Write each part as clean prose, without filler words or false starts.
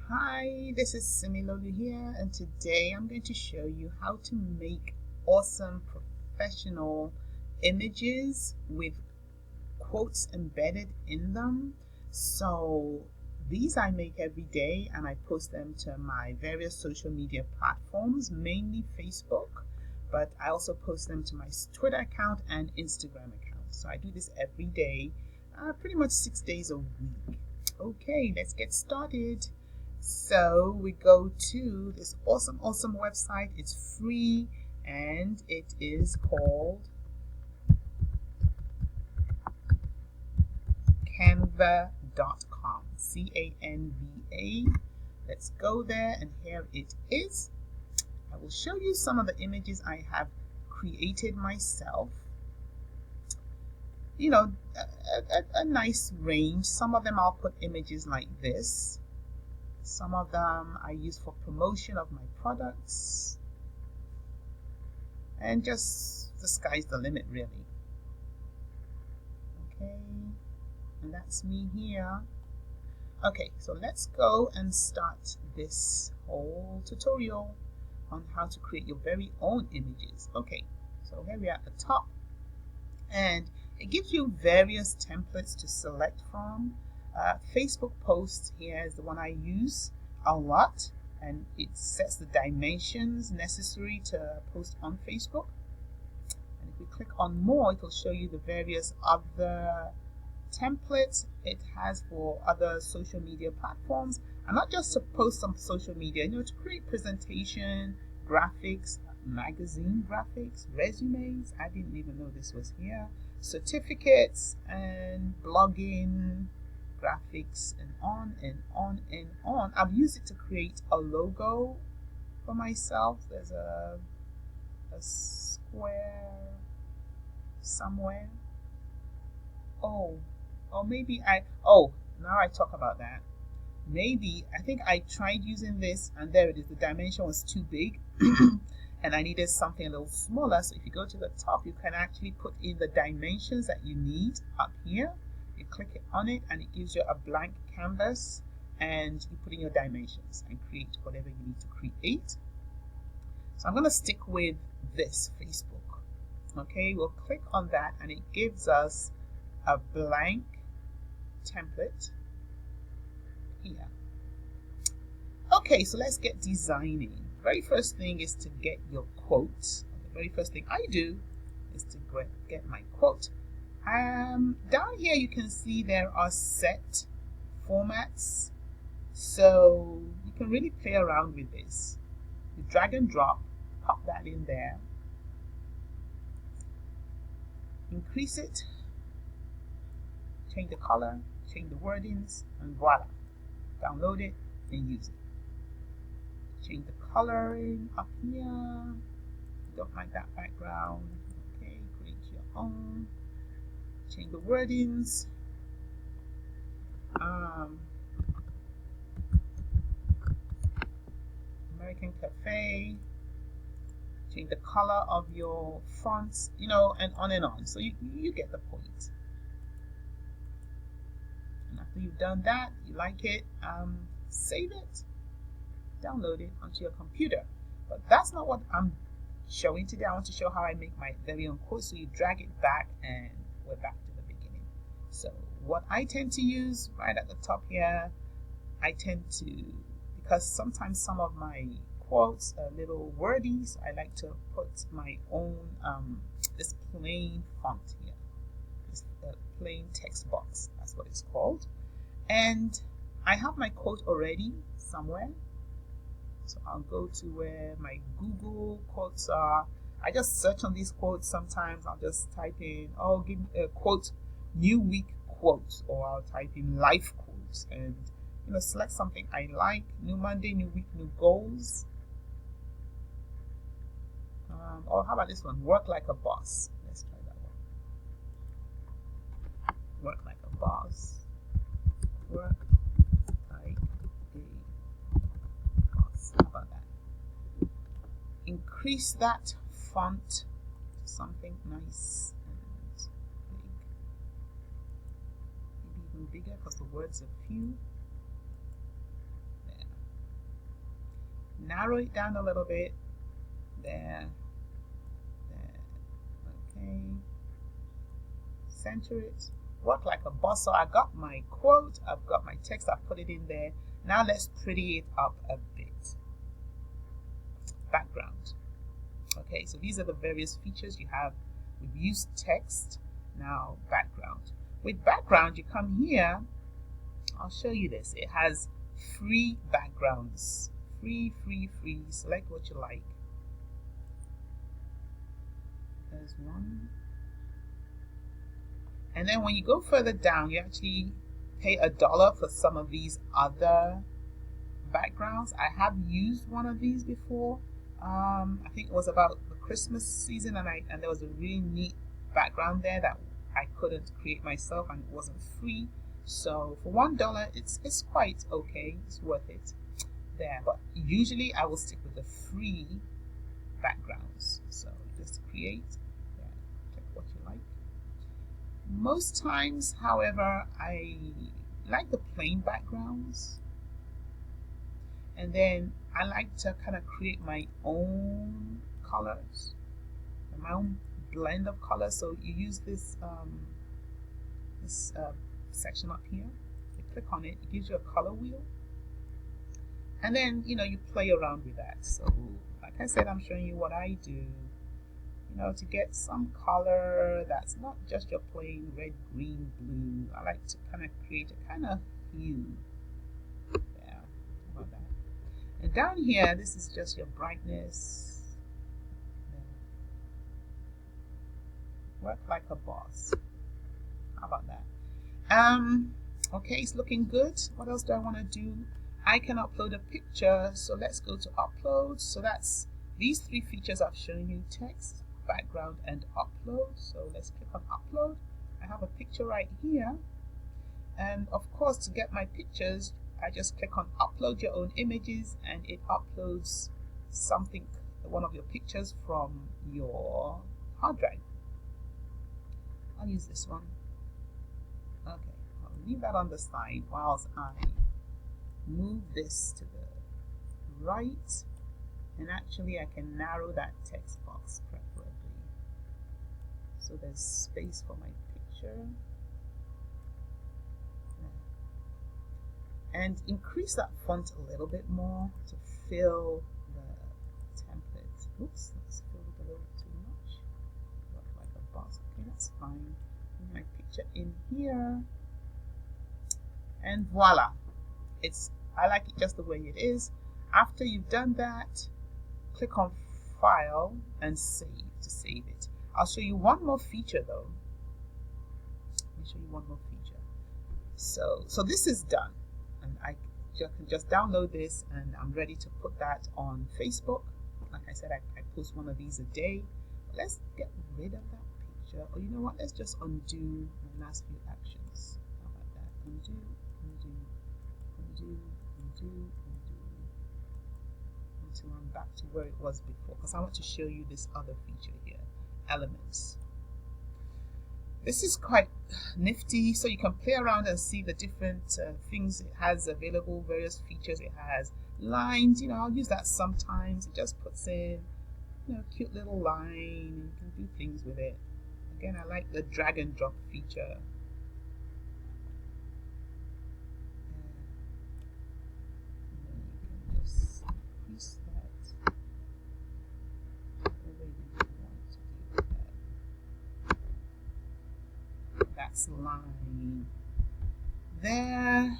Hi, this is Similolu here, and today I'm going to show you how to make awesome professional images with quotes embedded in them. So these I make every day and I post them to my various social media platforms, mainly Facebook, but I also post them to my Twitter account and Instagram account. So I do this every day, pretty much 6 days a week. Okay, let's get started. So we go to this awesome website. It's free and it is called canva.com. Canva. Let's go there, and here it is. I will show you some of the images I have created myself. You know, a nice range. Some of them I'll put images like this. Some of them I use for promotion of my products. And just the sky's the limit, really. Okay, and that's me here. Okay, so let's go and start this whole tutorial on how to create your very own images. Okay, so here we are at the top, and it gives you various templates to select from. Facebook post here is the one I use a lot, and it sets the dimensions necessary to post on Facebook. And if we click on more, it will show you the various other templates it has for other social media platforms, and not just to post on social media, to create presentation, graphics, magazine graphics, resumes. I didn't even know this was here. Certificates and blogging graphics, and on and on and on. I've used it to create a logo for myself. There's a square somewhere. Oh, or maybe now I talk about that. Maybe I think I tried using this, and there it is. The dimension was too big, and I needed something a little smaller. So if you go to the top, you can actually put in the dimensions that you need up here. You click it on it, and it gives you a blank canvas, and you put in your dimensions and create whatever you need to create. So I'm going to stick with this Facebook. Okay, we'll click on that, and it gives us a blank template here. Okay, so let's get designing. Very first thing is to get your quote. The very first thing I do is to get my quote. Down here you can see there are set formats, so you can really play around with this. You drag and drop, pop that in there, increase it, change the color, change the wordings, and voila, download it and use it. Change the coloring up here. Don't like that background. Okay, create your own. Change the wordings. American Cafe. Change the color of your fonts, and on and on. So you get the point. And after you've done that, you like it, save it, download it onto your computer. But that's not what I'm showing today. I want to show how I make my very own quote. So you drag it back, and we're back to the beginning. So what I tend to use right at the top here, because sometimes some of my quotes are a little wordy, so I like to put my own this plain font here, this plain text box. That's what it's called. And I have my quote already somewhere. So I'll go to where my Google quotes are. I just search on these quotes. Sometimes I'll just type in, give me a quote, new week quotes, or I'll type in life quotes, and select something I like. New Monday, new week, new goals. Or how about this one? Work like a boss. Let's try that one. Work like a boss. Work like a boss. How about that? Increase that font to something nice and big. Maybe even bigger because the words are few. There. narrow it down a little bit. There. Okay. Center it. Work like a boss. So I got my quote, I've got my text, I've put it in there. Now let's pretty it up a bit. Background. Okay, so these are the various features you have. We've used text, now background. With background, you come here, I'll show you this. It has free backgrounds. Free. Select what you like. There's one. And then when you go further down, you actually pay $1 for some of these other backgrounds. I have used one of these before. I think it was about the Christmas season, and there was a really neat background there that I couldn't create myself, and it wasn't free. So for $1, it's quite okay. It's worth it there. But usually I will stick with the free backgrounds. So just create. Yeah, check what you like. Most times, however, I like the plain backgrounds. And then I like to kind of create my own colors, my own blend of colors. So you use this section up here. You click on it, it gives you a color wheel, and then you play around with that. So like I said, I'm showing you what I do, to get some color that's not just your plain red, green, blue. I like to kind of create a kind of hue. Yeah, how about that? And down here, this is just your brightness. Work like a boss. How about that? Okay, it's looking good. What else do I want to do? I can upload a picture, so let's go to upload. So that's these three features I've shown you: text, background, and upload. So let's click on upload. I have a picture right here, and of course, to get my pictures, I just click on upload your own images, and it uploads something, one of your pictures from your hard drive. I'll use this one. Okay, I'll leave that on the side whilst I move this to the right, and actually I can narrow that text box preferably so there's space for my picture, and increase that font a little bit more to fill the template. Oops, that's filled a little too much. Look like a box. Okay, that's fine. Put my picture in here, and voila, I like it just the way it is. After you've done that, click on File and Save to save it. I'll show you one more feature though. Let me show you one more feature. So this is done, and I can just download this, and I'm ready to put that on Facebook. Like I said, I post one of these a day. Let's get rid of that picture. Or you know what? Let's just undo my last few actions. How about that? Undo, until I'm back to where it was before, because I want to show you this other feature here, elements. This is quite nifty, so you can play around and see the different things it has available, various features it has. Lines, I'll use that sometimes. It just puts in cute little line, and you can do things with it. Again, I like the drag and drop feature. That's line there,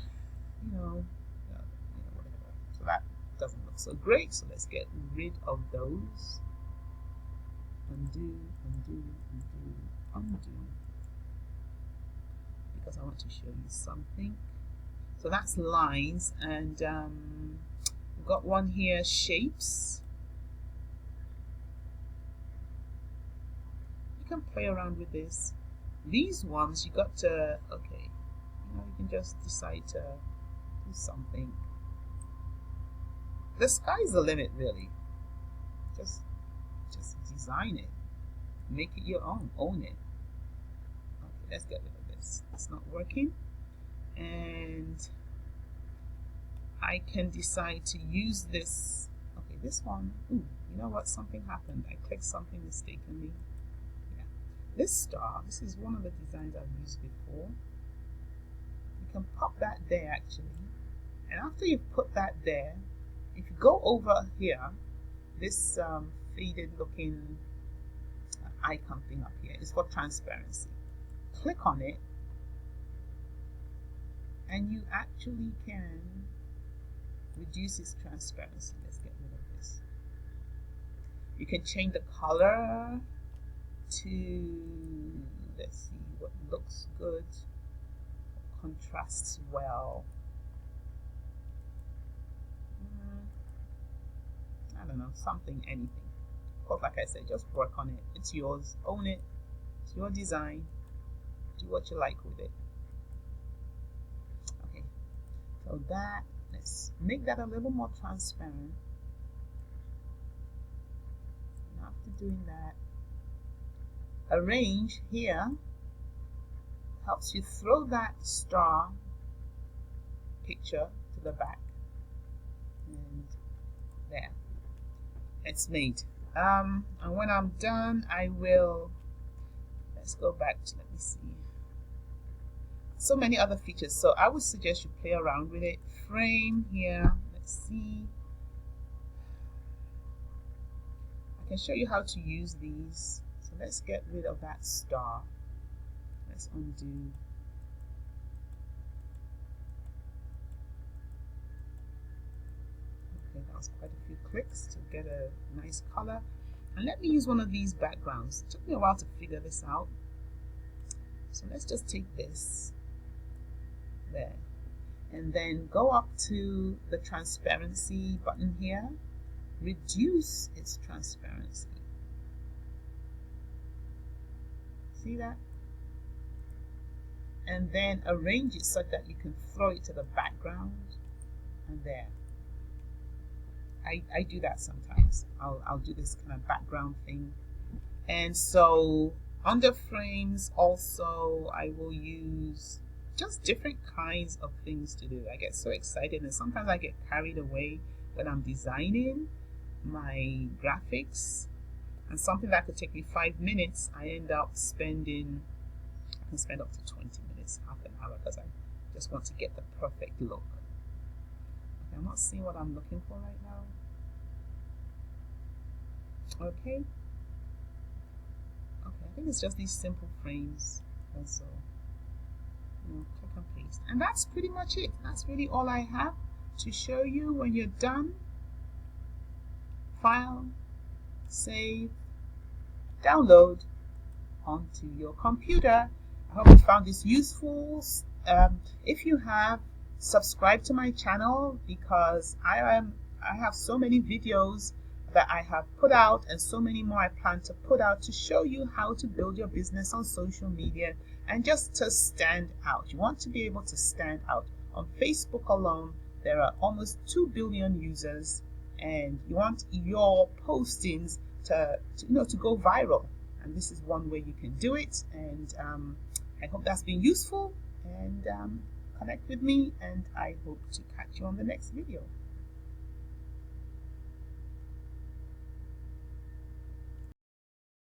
whatever. So that doesn't look so great. So let's get rid of those. Undo, because I want to show you something. So that's lines, and we've got one here, shapes. You can play around with this. These ones, you got to, okay, you can just decide to do something. The sky's the limit, really. Just design it. Make it your own. Own it. Okay, let's get rid of this. It's not working. And I can decide to use this. this one, ooh, you know what, something happened. I clicked something mistakenly. Yeah. This star, this is one of the designs I've used before. You can pop that there actually. And after you've put that there, if you go over here, this faded looking icon thing up here is for transparency. Click on it and you actually can reduce its transparency. Let's get rid of this. You can change the color to, let's see what looks good, contrasts well. I don't know, something, anything. But like I said, just work on it. It's yours. Own it. It's your design. Do what you like with it. Okay. So that, let's make that a little more transparent. And after doing that, arrange here helps you throw that star picture to the back. And there. It's made. And when I'm done, I will, let's go back to, let me see, so many other features. So I would suggest you play around with it. Frame here, let's see, I can show you how to use these. So let's get rid of that star. Let's undo. Okay, that was quite a few clicks to get a nice color. And let me use one of these backgrounds. It took me a while to figure this out. So let's just take this there and then go up to the transparency button here, reduce its transparency. See that? And then arrange it such that you can throw it to the background, and there. I do that sometimes. I'll do this kind of background thing. And so under frames also I will use just different kinds of things to do. I get so excited and sometimes I get carried away when I'm designing my graphics, and something that could take me 5 minutes, I end up spending, I can spend up to 20 minutes, half an hour, because I just want to get the perfect look. Okay, I'm not seeing what I'm looking for right now. Okay. Okay, I think it's just these simple frames also. Click and paste. And that's pretty much it. That's really all I have to show you. When you're done, file, save, download onto your computer. I hope you found this useful. If you have, subscribe to my channel, because I have so many videos that I have put out and so many more I plan to put out to show you how to build your business on social media and just to stand out. You want to be able to stand out. On Facebook alone, there are almost 2 billion users, and you want your postings to go viral. And this is one way you can do it. And I hope that's been useful, and connect with me, and I hope to catch you on the next video.